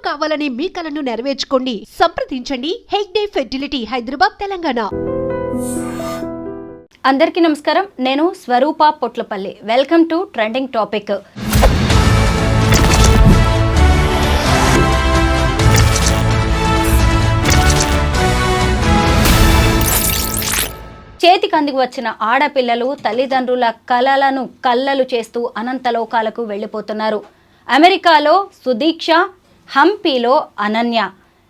కావాలని మీ కలను నెరవేర్చుకోండి. సంప్రదించండి హెగ్డే ఫెర్టిలిటీ, హైదరాబాద్, తెలంగాణ. అందరికీ నమస్కారం. నేను Swaroopa Potlapalli. Welcome to trending topic. చేతికి అందికి వచ్చిన ఆడపిల్లలు తల్లిదండ్రుల కలలను కల్లలు చేస్తూ అనంతలోకాలకు వెళ్ళిపోతున్నారు. అమెరికాలో సుదీక్ష, హంపీలో అనన్య,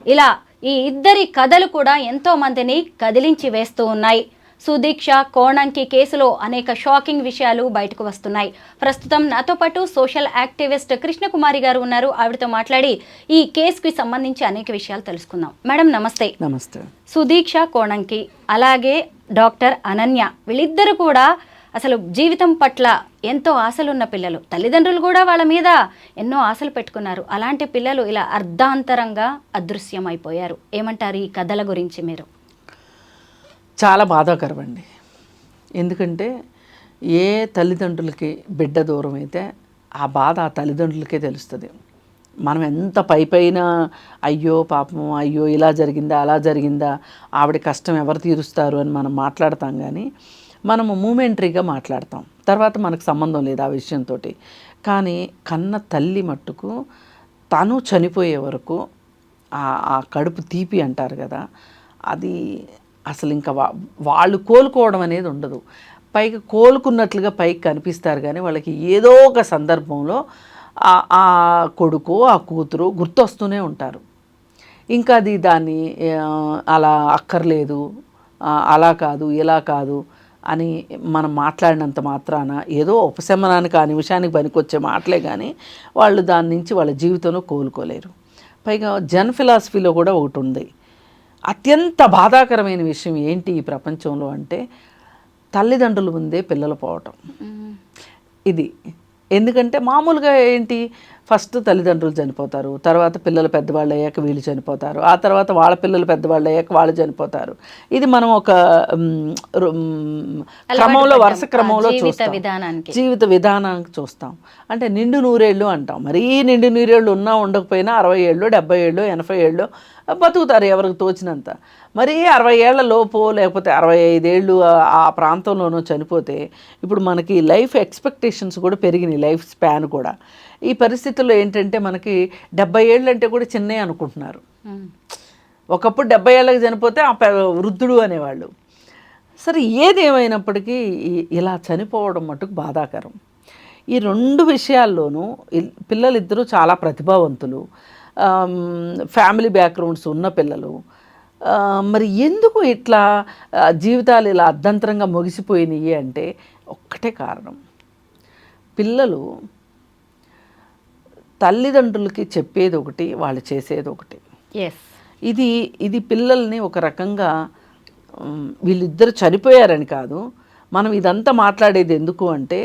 ఇలా ఈ ఇద్దరి కథలు కూడా ఎంతో మందిని కదిలించి వేస్తూ ఉన్నాయి. సుదీక్ష కోణంకి కేసులో అనేక షాకింగ్ విషయాలు బయటకు వస్తున్నాయి. ప్రస్తుతం నాతో పాటు సోషల్ యాక్టివిస్ట్ కృష్ణకుమారి గారు ఉన్నారు. ఆవిడతో మాట్లాడి ఈ కేసుకి సంబంధించి అనేక విషయాలు తెలుసుకుందాం. మేడం నమస్తే. నమస్తే. సుదీక్ష కోణంకి, అలాగే డాక్టర్ అనన్య, వీళ్ళిద్దరు కూడా అసలు జీవితం పట్ల ఎంతో ఆశలున్న పిల్లలు. తల్లిదండ్రులు కూడా వాళ్ళ మీద ఎన్నో ఆశలు పెట్టుకున్నారు. అలాంటి పిల్లలు ఇలా అర్ధాంతరంగా అదృశ్యం అయిపోయారు. ఏమంటారు ఈ కథల గురించి మీరు? చాలా బాధాకరం అండి. ఎందుకంటే ఏ తల్లిదండ్రులకి బిడ్డ దూరం అయితే ఆ బాధ ఆ తల్లిదండ్రులకే తెలుస్తుంది. మనం ఎంత పైన అయ్యో పాపం, అయ్యో ఇలా జరిగిందా అలా జరిగిందా, ఆవిడ కష్టం ఎవరు తీరుస్తారు అని మనం మాట్లాడతాం. కానీ మనము మూమెంటరీగా మాట్లాడతాం, తర్వాత మనకు సంబంధం లేదు ఆ విషయంతో. కానీ కన్న తల్లి మట్టుకు తను చనిపోయే వరకు ఆ కడుపు తీపి అంటారు కదా, అది అసలు ఇంకా వాళ్ళు కోలుకోవడం అనేది ఉండదు. పైకి కోలుకున్నట్లుగా పైకి కనిపిస్తారు, కానీ వాళ్ళకి ఏదో ఒక సందర్భంలో ఆ కొడుకు ఆ కూతురు గుర్తొస్తూనే ఉంటారు. ఇంకా అది దాన్ని అలా అక్కర్లేదు, అలా కాదు ఇలా కాదు అని మనం మాట్లాడినంత మాత్రాన ఏదో ఉపశమనానికి ఆ నిమిషానికి పనికొచ్చే మాటలే, కానీ వాళ్ళు దాని నుంచి వాళ్ళ జీవితంలో కోలుకోలేరు. పైగా జన్ ఫిలాసఫీలో కూడా ఒకటి ఉంది. అత్యంత బాధాకరమైన విషయం ఏంటి ఈ ప్రపంచంలో అంటే తల్లిదండ్రుల ముందే పిల్లలు పోవటం. ఇది ఎందుకంటే మామూలుగా ఏంటి, ఫస్ట్ తల్లిదండ్రులు చనిపోతారు, తర్వాత పిల్లలు పెద్దవాళ్ళు అయ్యాక వీళ్ళు చనిపోతారు, ఆ తర్వాత వాళ్ళ పిల్లలు పెద్దవాళ్ళు అయ్యాక వాళ్ళు చనిపోతారు. ఇది మనం ఒక క్రమంలో, వరుస క్రమంలో చూస్తాం, జీవిత విధానానికి చూస్తాం. అంటే నిండు నూరేళ్ళు అంటాం. మరీ నిండు నూరేళ్ళు ఉన్నా ఉండకపోయినా 60 ఏళ్ళు 70 ఏళ్ళు 80 ఏళ్ళు బతుకుతారు ఎవరికి తోచినంత. మరీ 60 ఏళ్ల లోపు లేకపోతే 65 ఏళ్ళు ఆ ప్రాంతంలోనూ చనిపోతే ఇప్పుడు మనకి లైఫ్ ఎక్స్పెక్టేషన్స్ కూడా పెరిగినాయి, లైఫ్ స్పాన్ కూడా. ఈ పరిస్థితుల్లో ఏంటంటే మనకి 70 ఏళ్ళు అంటే కూడా చిన్నే అనుకుంటున్నారు. ఒకప్పుడు 70 ఏళ్ళకి చనిపోతే ఆ వృద్ధుడు అనేవాళ్ళు. సరే, ఏదేమైనప్పటికీ ఇలా చనిపోవడం మటుకు బాధాకరం. ఈ రెండు విషయాల్లోనూ పిల్లలిద్దరూ చాలా ప్రతిభావంతులు, ఫ్యామిలీ బ్యాక్గ్రౌండ్స్ ఉన్న పిల్లలు. మరి ఎందుకు ఇట్లా జీవితాలు ఇలా అర్ధంతరంగా ముగిసిపోయినాయి అంటే ఒక్కటే కారణం, పిల్లలు తల్లిదండ్రులకి చెప్పేది ఒకటి, వాళ్ళు చేసేది ఒకటి. ఇది పిల్లల్ని ఒక రకంగా, వీళ్ళిద్దరు చనిపోయారని కాదు, మనం ఇదంతా మాట్లాడేది ఎందుకు అంటే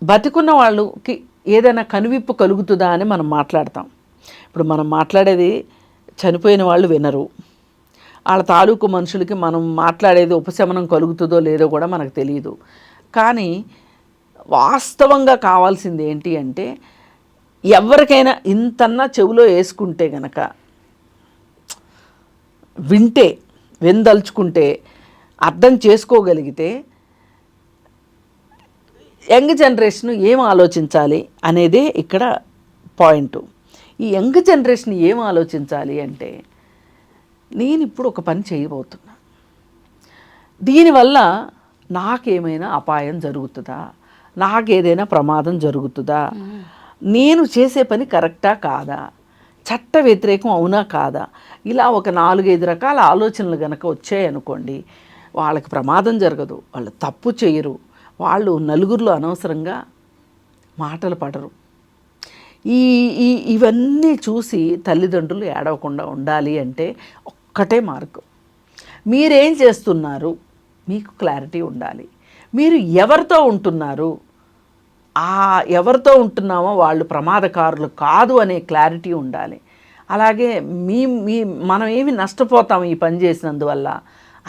బతికున్న వాళ్ళకి ఏదైనా కనువిప్పు కలుగుతుందా అని మనం మాట్లాడతాం. ఇప్పుడు మనం మాట్లాడేది చనిపోయిన వాళ్ళు వినరు, వాళ్ళ తాలూకు మనుషులకి మనం మాట్లాడేది ఉపశమనం కలుగుతుందో లేదో కూడా మనకు తెలియదు. కానీ వాస్తవంగా కావాల్సింది ఏంటి అంటే ఎవరికైనా ఇంతన్నా చెవిలో వేసుకుంటే గనక, వినదలుచుకుంటే, అర్థం చేసుకోగలిగితే యంగ్ జనరేషన్ ఏం ఆలోచించాలి అనేదే ఇక్కడ పాయింట్. ఈ యంగ్ జనరేషన్ ఏం ఆలోచించాలి అంటే, నేను ఇప్పుడు ఒక పని చేయబోతున్నా, దీనివల్ల నాకేమైనా అపాయం జరుగుతుందా, నాకేదైనా ప్రమాదం జరుగుతుందా, నేను చేసే పని కరెక్టా కాదా, చట్ట వ్యతిరేకం అవునా కాదా, ఇలా ఒక 4-5 రకాల ఆలోచనలు కనుక వచ్చాయనుకోండి, వాళ్ళకి ప్రమాదం జరగదు, వాళ్ళు తప్పు చేయరు, వాళ్ళు నలుగురిలో అనవసరంగా మాటలు పడరు. ఇవన్నీ చూసి తల్లిదండ్రులు ఏడవకుండా ఉండాలి అంటే ఒక్కటే మార్గం, మీరేం చేస్తున్నారు మీకు క్లారిటీ ఉండాలి. మీరు ఎవరితో ఉంటున్నారు, ఎవరితో ఉంటున్నామో వాళ్ళు ప్రమాదకారులు కాదు అనే క్లారిటీ ఉండాలి. అలాగే మనం ఏమి నష్టపోతాం ఈ పని చేసినందువల్ల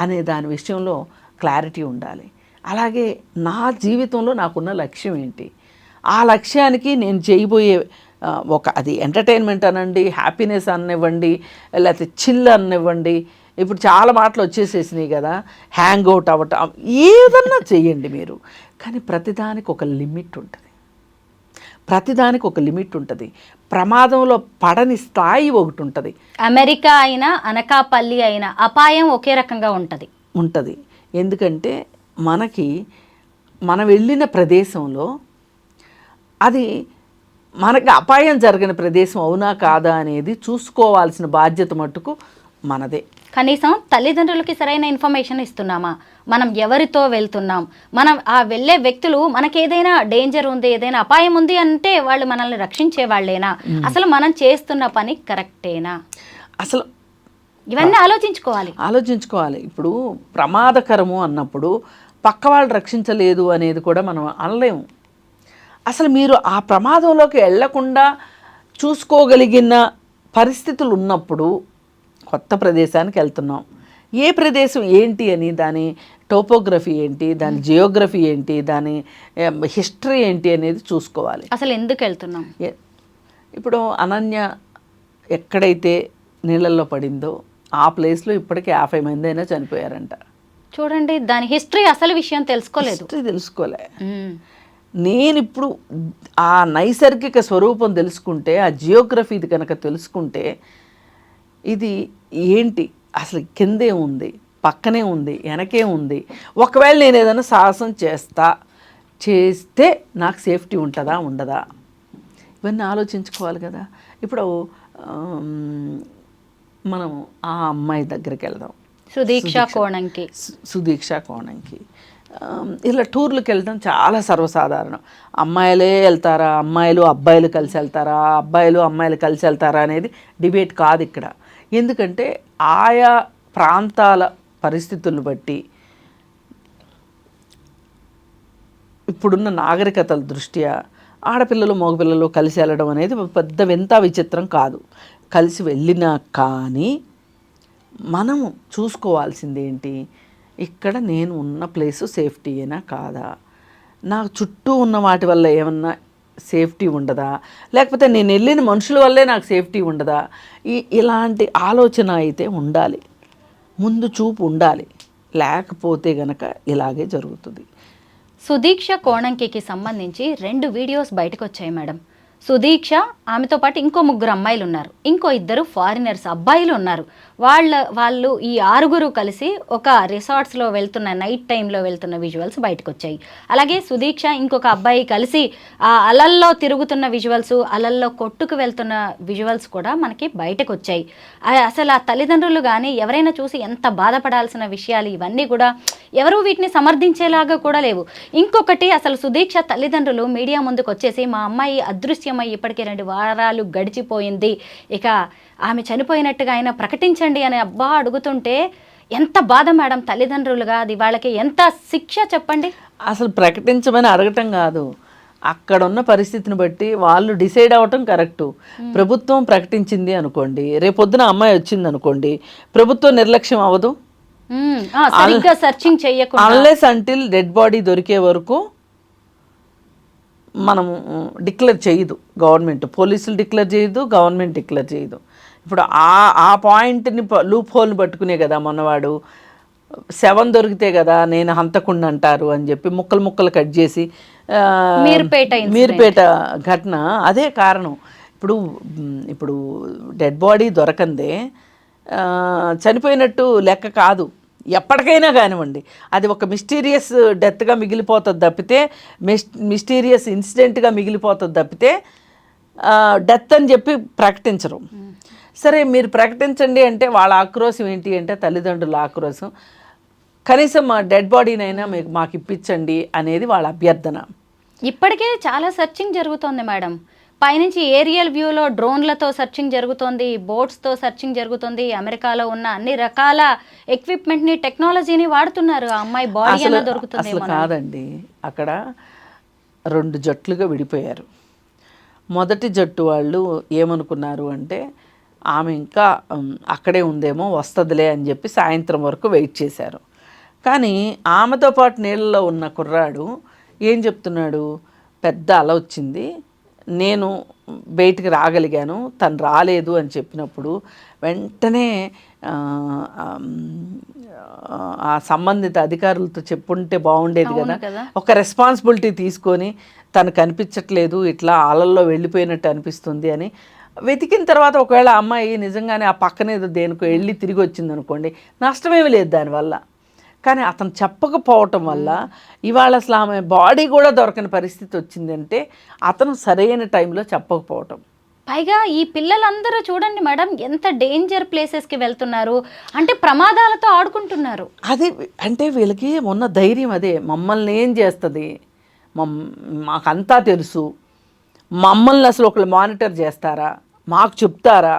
అనే దాని విషయంలో క్లారిటీ ఉండాలి. అలాగే నా జీవితంలో నాకున్న లక్ష్యం ఏంటి, ఆ లక్ష్యానికి నేను చేయబోయే ఒక అది ఎంటర్టైన్మెంట్ అనండి, హ్యాపీనెస్ అనివ్వండి, లేకపోతే చిల్ అనివ్వండి, ఇప్పుడు చాలా మాటలు వచ్చేసేసినాయి కదా, హ్యాంగ్ అవుట్ అవ్వటం, ఏదన్నా చెయ్యండి మీరు. కానీ ప్రతిదానికి ఒక లిమిట్ ఉంటుంది, ప్రతిదానికి ఒక లిమిట్ ఉంటుంది. ప్రమాదంలో పడని స్థాయి ఒకటి ఉంటుంది. అమెరికా అయినా అనకాపల్లి అయినా అపాయం ఒకే రకంగా ఉంటుంది. ఎందుకంటే మనం వెళ్ళిన ప్రదేశంలో అది మనకి అపాయం జరగని ప్రదేశం అవునా కాదా అనేది చూసుకోవాల్సిన బాధ్యత మట్టుకు మనదే. కనీసం తల్లిదండ్రులకి సరైన ఇన్ఫర్మేషన్ ఇస్తున్నామా, మనం ఎవరితో వెళ్తున్నాం, మనం ఆ వెళ్ళే వ్యక్తులు మనకి ఏదైనా డేంజర్ ఉంది, ఏదైనా అపాయం ఉంది అంటే వాళ్ళు మనల్ని రక్షించే వాళ్ళేనా, అసలు మనం చేస్తున్న పని కరెక్టేనా, అసలు ఇవన్నీ ఆలోచించుకోవాలి. ఇప్పుడు ప్రమాదకరము అన్నప్పుడు పక్క వాళ్ళు రక్షించలేదు అనేది కూడా మనం అనలేము. అసలు మీరు ఆ ప్రమాదంలోకి వెళ్లకుండా చూసుకోగలిగిన పరిస్థితులు ఉన్నప్పుడు కొత్త ప్రదేశానికి వెళ్తున్నాం, ఏ ప్రదేశం ఏంటి అని, దాని టోపోగ్రఫీ ఏంటి, దాని జియోగ్రఫీ ఏంటి, దాని హిస్టరీ ఏంటి అనేది చూసుకోవాలి. అసలు ఎందుకు వెళ్తున్నాం. ఇప్పుడు అనన్య ఎక్కడైతే నీళ్ళల్లో పడిందో ఆ ప్లేస్లో ఇప్పటికీ 50 మంది అయినా చనిపోయారంట. చూడండి, దాని హిస్టరీ అసలు విషయం తెలుసుకోలే. నేను ఇప్పుడు ఆ నైసర్గిక స్వరూపం తెలుసుకుంటే, ఆ జియోగ్రఫీది కనుక తెలుసుకుంటే, ఇది ఏంటి అసలు కిందే ఉంది, పక్కనే ఉంది, వెనకే ఉంది, ఒకవేళ నేను ఏదైనా సాహసం చేస్తే నాకు సేఫ్టీ ఉంటుందా ఉండదా, ఇవన్నీ ఆలోచించుకోవాలి కదా. ఇప్పుడు మనం ఆ అమ్మాయి దగ్గరికి వెళ్దాం, సుదీక్ష కోణంకి. ఇలా టూర్లకు వెళ్ళడం చాలా సర్వసాధారణం. అమ్మాయిలే వెళ్తారా, అమ్మాయిలు అబ్బాయిలు కలిసి వెళ్తారా, అబ్బాయిలు అమ్మాయిలు కలిసి వెళ్తారా అనేది డిబేట్ కాదు ఇక్కడ. ఎందుకంటే ఆయా ప్రాంతాల పరిస్థితులను బట్టి, ఇప్పుడున్న నాగరికతల దృష్ట్యా ఆడపిల్లలు మగపిల్లలు కలిసి వెళ్ళడం అనేది పెద్ద వింత విచిత్రం కాదు. కలిసి వెళ్ళినా కానీ మనము చూసుకోవాల్సింది ఏంటి, ఇక్కడ నేను ఉన్న ప్లేసు సేఫ్టీయేనా కాదా, నాకు చుట్టూ ఉన్న వాటి వల్ల ఏమన్నా సేఫ్టీ ఉండదా, లేకపోతే నేను వెళ్ళిన మనుషుల వల్లే నాకు సేఫ్టీ ఉండదా, ఇలాంటి ఆలోచన అయితే ఉండాలి, ముందు చూపు ఉండాలి. లేకపోతే గనక ఇలాగే జరుగుతుంది. సుదీక్ష కోణంకి సంబంధించి 2 వీడియోస్ బయటకు వచ్చాయి మేడం. సుదీక్ష, ఆమెతో పాటు ఇంకో 3 అమ్మాయిలు ఉన్నారు, ఇంకో 2 ఫారినర్స్ అబ్బాయిలు ఉన్నారు. వాళ్ళు ఈ 6 కలిసి ఒక రిసార్ట్స్లో వెళ్తున్న నైట్ టైంలో వెళ్తున్న విజువల్స్ బయటకు వచ్చాయి. అలాగే సుదీక్ష ఇంకొక అబ్బాయి కలిసి ఆ అలల్లో తిరుగుతున్న విజువల్స్, అలల్లో కొట్టుకు వెళ్తున్న విజువల్స్ కూడా మనకి బయటకు వచ్చాయి. అసలు ఆ తల్లిదండ్రులు కానీ ఎవరైనా చూసి ఎంత బాధపడాల్సిన విషయాలు ఇవన్నీ కూడా, ఎవరు వీటిని సమర్థించేలాగా కూడా లేవు. ఇంకొకటి, అసలు సుదీక్ష తల్లిదండ్రులు మీడియా ముందుకు వచ్చేసి మా అమ్మాయి అదృశ్యమై ఇప్పటికే 2 వారాలు గడిచిపోయింది, ఇక ఆమె చనిపోయినట్టుగా ఆయన ప్రకటించండి అని అడుగుతుంటే ఎంత బాధ మేడం తల్లిదండ్రులుగా, అది వాళ్ళకి ఎంత శిక్ష చెప్పండి. అసలు ప్రకటించమని అడగటం కాదు, అక్కడ ఉన్న పరిస్థితిని బట్టి వాళ్ళు డిసైడ్ అవ్వటం కరెక్టు. ప్రభుత్వం ప్రకటించింది అనుకోండి, రేపొద్దున అమ్మాయి వచ్చింది అనుకోండి, ప్రభుత్వం నిర్లక్ష్యం అవ్వదు. సరిగ్గా సర్చింగ్ చేయకుండా, అన్లెస్ అంటిల్ డెడ్ బాడీ దొరికే వరకు మనము డిక్లేర్ చేయదు గవర్నమెంట్, పోలీసులు డిక్లేర్ చేయదు, గవర్నమెంట్ డిక్లేర్ చేయదు. ఇప్పుడు ఆ పాయింట్ని లూప్ హోల్ని పట్టుకునే కదా మొన్నవాడు శవం దొరికితే కదా నేను హంతకుండా అంటారు అని చెప్పి ముక్కలు కట్ చేసి మీర్పేట ఘటన అదే కారణం. ఇప్పుడు డెడ్ బాడీ దొరకందే చనిపోయినట్టు లెక్క కాదు, ఎప్పటికైనా కానివ్వండి. అది ఒక మిస్టీరియస్ డెత్గా మిగిలిపోతుంది తప్పితే, మిస్టీరియస్ ఇన్సిడెంట్గా మిగిలిపోతుంది తప్పితే డెత్ అని చెప్పి ప్రకటించరు. సరే మీరు ప్రకటించండి అంటే వాళ్ళ ఆక్రోశం ఏంటి అంటే తల్లిదండ్రుల ఆక్రోశం, కనీసం మా డెడ్ బాడీనైనా మాకు ఇప్పించండి అనేది వాళ్ళ అభ్యర్థన. ఇప్పటికే చాలా సర్చింగ్ జరుగుతోంది మేడం, పైనుంచి ఏరియల్ వ్యూలో డ్రోన్లతో సర్చింగ్ జరుగుతోంది, బోట్స్తో సర్చింగ్ జరుగుతుంది. అమెరికాలో ఉన్న అన్ని రకాల ఎక్విప్మెంట్ని, టెక్నాలజీని వాడుతున్నారు. ఆ అమ్మాయి బాడీ అలా దొరుకుతుంది. అసలు కాదండి, అక్కడ 2 జట్లుగా విడిపోయారు. మొదటి జట్టు వాళ్ళు ఏమనుకున్నారు అంటే ఆమె ఇంకా అక్కడే ఉందేమో, వస్తుందిలే అని చెప్పి సాయంత్రం వరకు వెయిట్ చేశారు. కానీ ఆమెతో పాటు నీళ్ళలో ఉన్న కుర్రాడు ఏం చెప్తున్నాడు, పెద్ద అల వచ్చింది, నేను బయటికి రాగలిగాను. తను రాలేదు అని చెప్పినప్పుడు వెంటనే ఆ సంబంధిత అధికారులతో చెప్పుంటే బాగుండేది కదా. ఒక రెస్పాన్సిబిలిటీ తీసుకొని తను కనిపించట్లేదు, ఇట్లా ఆలల్లో వెళ్ళిపోయినట్టు అనిపిస్తుంది అని వెతికిన తర్వాత ఒకవేళ అమ్మాయి నిజంగానే ఆ పక్కనే దేనికో వెళ్ళి తిరిగి వచ్చింది అనుకోండి, నష్టమేమి లేదు దానివల్ల. కానీ అతను చెప్పకపోవటం వల్ల ఇవాళ అసలు ఆమె బాడీ కూడా దొరకని పరిస్థితి వచ్చిందంటే అతను సరైన టైంలో చెప్పకపోవటం. పైగా ఈ పిల్లలందరూ చూడండి మేడం, ఎంత డేంజర్ ప్లేసెస్కి వెళ్తున్నారు, అంటే ప్రమాదాలతో ఆడుకుంటున్నారు. అదే అంటే వీళ్ళకి ఉన్న ధైర్యం అదే. మమ్మల్ని ఏం చేస్తుంది, మాకంతా తెలుసు, మమ్మల్ని అసలు ఒకళ్ళు మానిటర్ చేస్తారా, మాకు చెప్తారా.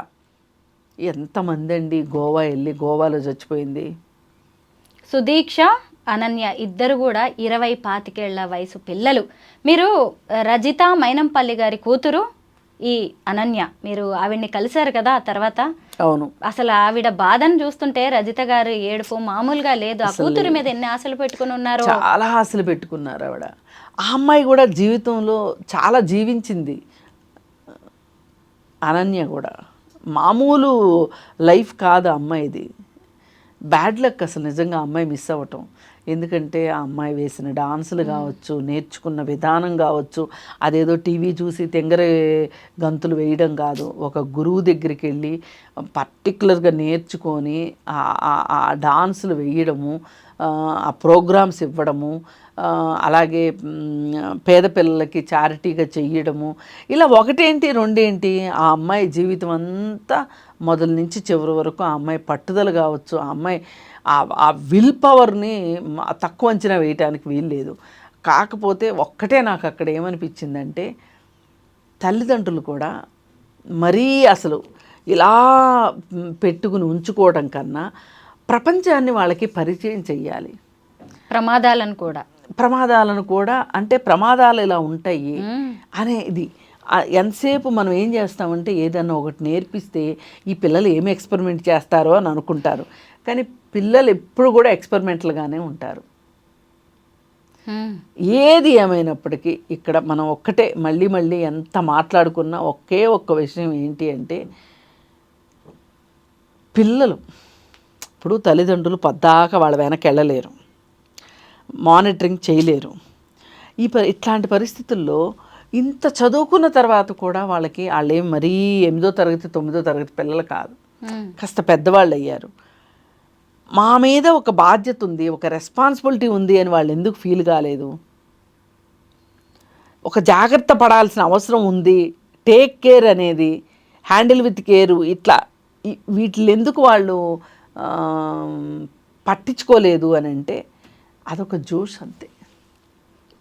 ఎంతమంది అండి గోవా వెళ్ళి గోవాలో చచ్చిపోయింది. సుదీక్ష, అనన్య ఇద్దరు కూడా 20-25 వయసు పిల్లలు. మీరు రజిత మైనంపల్లి గారి కూతురు ఈ అనన్య, మీరు ఆవిడ్ని కలిశారు కదా ఆ తర్వాత. అవును. అసలు ఆవిడ బాధను చూస్తుంటే రజిత గారు ఏడుపు మామూలుగా లేదు. ఆ కూతురు మీద ఎన్ని ఆశలు పెట్టుకుని ఉన్నారు. చాలా ఆశలు పెట్టుకున్నారు ఆవిడ. ఆ అమ్మాయి కూడా జీవితంలో చాలా జీవించింది. అనన్య కూడా మామూలు లైఫ్ కాదు అమ్మాయిది. బ్యాడ్ లక్ అసలు నిజంగా అమ్మాయి మిస్ అవ్వటం. ఎందుకంటే ఆ అమ్మాయి వేసిన డాన్సులు కావచ్చు, నేర్చుకున్న విధానం కావచ్చు, అదేదో టీవీ చూసి తెంగరే గంతులు వేయడం కాదు, ఒక గురువు దగ్గరికి వెళ్ళి పర్టికులర్గా నేర్చుకొని ఆ డాన్సులు వేయడము, ఆ ప్రోగ్రామ్స్ ఇవ్వడము, అలాగే పేద పిల్లలకి చారిటీగా చెయ్యడము, ఇలా ఒకటేంటి రెండేంటి ఆ అమ్మాయి జీవితం అంతా మొదలు నుంచి చివరి వరకు ఆ అమ్మాయి పట్టుదల కావచ్చు, ఆ అమ్మాయి ఆ విల్ పవర్ని తక్కువ అంచనా వేయటానికి వీల్లేదు. కాకపోతే ఒక్కటే నాకు అక్కడ ఏమనిపించిందంటే, తల్లిదండ్రులు కూడా మరీ అసలు ఇలా పెట్టుకుని ఉంచుకోవడం కన్నా ప్రపంచాన్ని వాళ్ళకి పరిచయం చెయ్యాలి. ప్రమాదాలను కూడా అంటే ప్రమాదాలు ఇలా ఉంటాయి అనేది ఎంతసేపు మనం ఏం చేస్తామంటే ఏదన్నా ఒకటి నేర్పిస్తే ఈ పిల్లలు ఏమి ఎక్స్పెరిమెంట్ చేస్తారో అని అనుకుంటారు. కానీ పిల్లలు ఎప్పుడు కూడా ఎక్స్పెరిమెంట్లుగానే ఉంటారు. ఏది ఏమైనప్పటికీ ఇక్కడ మనం ఒక్కటే మళ్ళీ మళ్ళీ ఎంత మాట్లాడుకున్నా ఒకే ఒక్క విషయం ఏంటి అంటే, పిల్లలు ఇప్పుడు తల్లిదండ్రులు పద్దాక వాళ్ళ వెనక వెళ్ళలేరు, మానిటరింగ్ చేయలేరు. ఇట్లాంటి పరిస్థితుల్లో ఇంత చదువుకున్న తర్వాత కూడా వాళ్ళకి వాళ్ళేం మరీ 8వ తరగతి 9వ తరగతి పిల్లలు కాదు, కాస్త పెద్దవాళ్ళు అయ్యారు. మా మీద ఒక బాధ్యత ఉంది, ఒక రెస్పాన్సిబిలిటీ ఉంది అని వాళ్ళు ఎందుకు ఫీల్ కాలేదు? ఒక జాగ్రత్త పడాల్సిన అవసరం ఉంది, టేక్ కేర్ అనేది, హ్యాండిల్ విత్ కేరు, ఇట్లా వీటిని ఎందుకు వాళ్ళు పట్టించుకోలేదు అని అంటే అదొక జోష్ అంతే.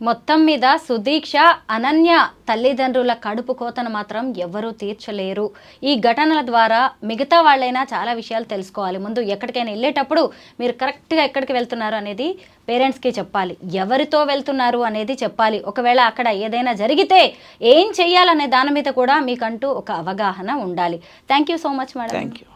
మొత్తం మీద సుదీక్ష, అనన్య తల్లిదండ్రుల కడుపు కోతను మాత్రం ఎవ్వరూ తీర్చలేరు. ఈ ఘటనల ద్వారా మిగతా వాళ్ళైనా చాలా విషయాలు తెలుసుకోవాలి. ముందు ఎక్కడికైనా వెళ్ళేటప్పుడు మీరు కరెక్ట్గా ఎక్కడికి వెళ్తున్నారు అనేది పేరెంట్స్కి చెప్పాలి, ఎవరితో వెళ్తున్నారు అనేది చెప్పాలి. ఒకవేళ అక్కడ ఏదైనా జరిగితే ఏం చెయ్యాలనే దాని మీద కూడా మీకంటూ ఒక అవగాహన ఉండాలి. Thank you so much madam. Thank you.